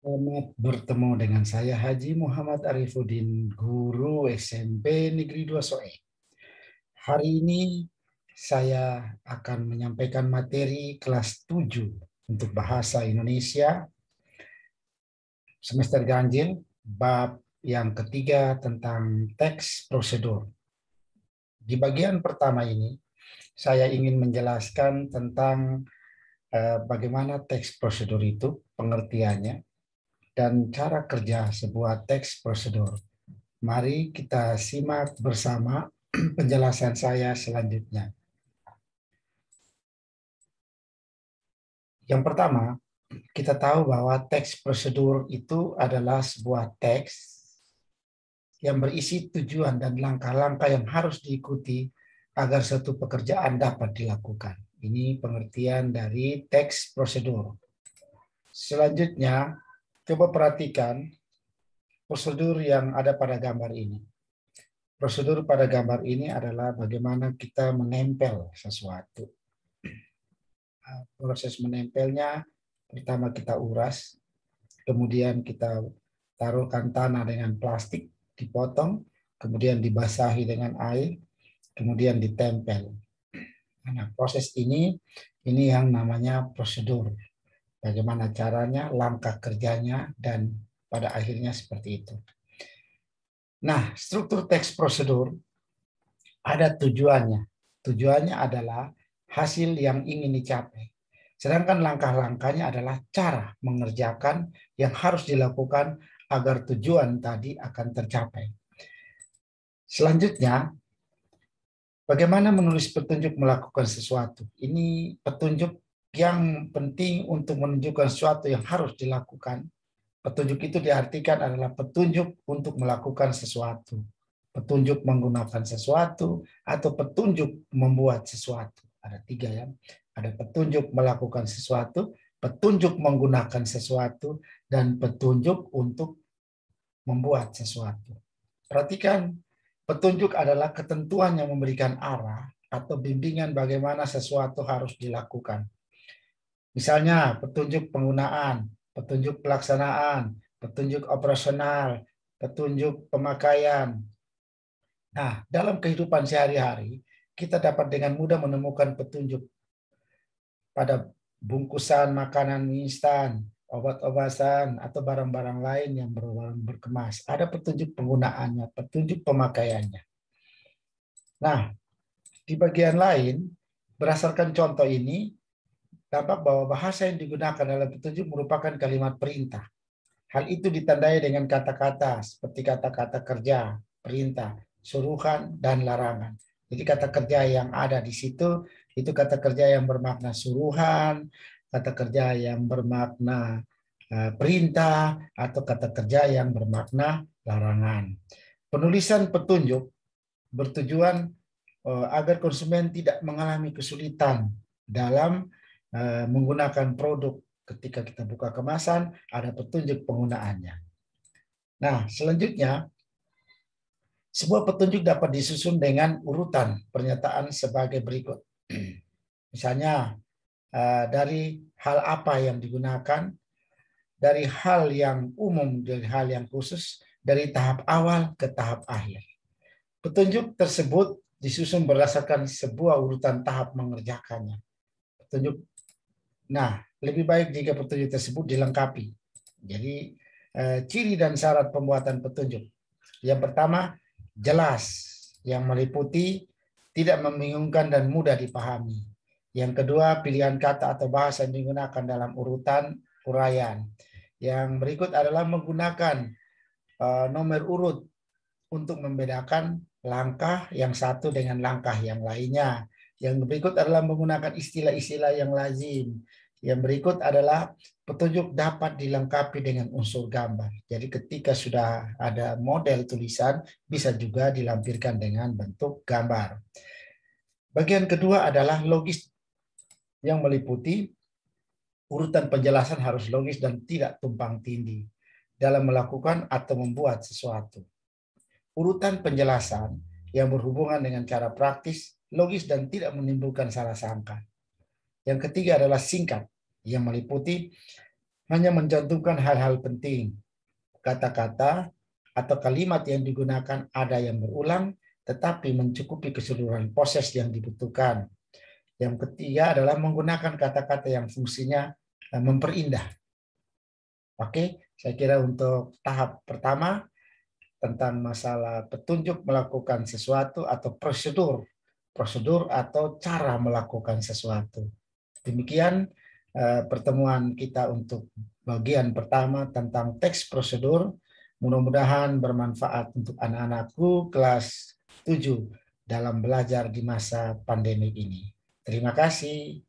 Selamat bertemu dengan saya Haji Muhammad Arifuddin, guru SMP Negeri 2 Soe. Hari ini saya akan menyampaikan materi kelas 7 untuk bahasa Indonesia semester ganjil, bab yang ketiga tentang teks prosedur. Di bagian pertama ini, saya ingin menjelaskan tentang bagaimana teks prosedur itu, pengertiannya, dan cara kerja sebuah teks prosedur. Mari kita simak bersama penjelasan saya selanjutnya. Yang pertama, kita tahu bahwa teks prosedur itu adalah sebuah teks yang berisi tujuan dan langkah-langkah yang harus diikuti agar suatu pekerjaan dapat dilakukan. Ini pengertian dari teks prosedur. Selanjutnya, coba perhatikan prosedur yang ada pada gambar ini. Prosedur pada gambar ini adalah bagaimana kita menempel sesuatu. Proses menempelnya, pertama kita uras, kemudian kita taruhkan tanah dengan plastik, dipotong, kemudian dibasahi dengan air, kemudian ditempel. Nah, proses ini yang namanya prosedur. Bagaimana caranya, langkah kerjanya, dan pada akhirnya seperti itu. Nah, struktur teks prosedur ada tujuannya. Tujuannya adalah hasil yang ingin dicapai. Sedangkan langkah-langkahnya adalah cara mengerjakan yang harus dilakukan agar tujuan tadi akan tercapai. Selanjutnya, bagaimana menulis petunjuk melakukan sesuatu. Ini petunjuk yang penting untuk menunjukkan sesuatu yang harus dilakukan. Petunjuk itu diartikan adalah petunjuk untuk melakukan sesuatu. Petunjuk menggunakan sesuatu atau petunjuk membuat sesuatu. Ada tiga ya. Ada petunjuk melakukan sesuatu, petunjuk menggunakan sesuatu, dan petunjuk untuk membuat sesuatu. Perhatikan, petunjuk adalah ketentuan yang memberikan arah atau bimbingan bagaimana sesuatu harus dilakukan. Misalnya petunjuk penggunaan, petunjuk pelaksanaan, petunjuk operasional, petunjuk pemakaian. Nah, dalam kehidupan sehari-hari, kita dapat dengan mudah menemukan petunjuk pada bungkusan makanan instan, obat-obatan, atau barang-barang lain yang berkemas. Ada petunjuk penggunaannya, petunjuk pemakaiannya. Nah, di bagian lain, berdasarkan contoh ini, tampak bahwa bahasa yang digunakan dalam petunjuk merupakan kalimat perintah. Hal itu ditandai dengan kata-kata seperti kata-kata kerja, perintah, suruhan, dan larangan. Jadi kata kerja yang ada di situ itu kata kerja yang bermakna suruhan, kata kerja yang bermakna perintah, atau kata kerja yang bermakna larangan. Penulisan petunjuk bertujuan agar konsumen tidak mengalami kesulitan dalam menggunakan produk. Ketika kita buka kemasan, ada petunjuk penggunaannya. Nah, selanjutnya, sebuah petunjuk dapat disusun dengan urutan pernyataan sebagai berikut. Misalnya, dari hal apa yang digunakan, dari hal yang umum, dari hal yang khusus, dari tahap awal ke tahap akhir. Petunjuk tersebut disusun berdasarkan sebuah urutan tahap mengerjakannya. Petunjuk. Nah, lebih baik jika petunjuk tersebut dilengkapi. Jadi, ciri dan syarat pembuatan petunjuk. Yang pertama, jelas, yang meliputi, tidak membingungkan dan mudah dipahami. Yang kedua, pilihan kata atau bahasa yang digunakan dalam urutan uraian. Yang berikut adalah menggunakan nomor urut untuk membedakan langkah yang satu dengan langkah yang lainnya. Yang berikut adalah menggunakan istilah-istilah yang lazim. Yang berikut adalah petunjuk dapat dilengkapi dengan unsur gambar. Jadi ketika sudah ada model tulisan, bisa juga dilampirkan dengan bentuk gambar. Bagian kedua adalah logis, yang meliputi urutan penjelasan harus logis dan tidak tumpang tindih dalam melakukan atau membuat sesuatu. Urutan penjelasan yang berhubungan dengan cara praktis, logis, dan tidak menimbulkan salah sangka. Yang ketiga adalah singkat, yang meliputi hanya mencantumkan hal-hal penting. Kata-kata atau kalimat yang digunakan ada yang berulang, tetapi mencukupi keseluruhan proses yang dibutuhkan. Yang ketiga adalah menggunakan kata-kata yang fungsinya memperindah. Oke, saya kira untuk tahap pertama tentang masalah petunjuk melakukan sesuatu atau prosedur atau cara melakukan sesuatu. Demikian pertemuan kita untuk bagian pertama tentang teks prosedur. Mudah-mudahan bermanfaat untuk anak-anakku kelas 7 dalam belajar di masa pandemi ini. Terima kasih.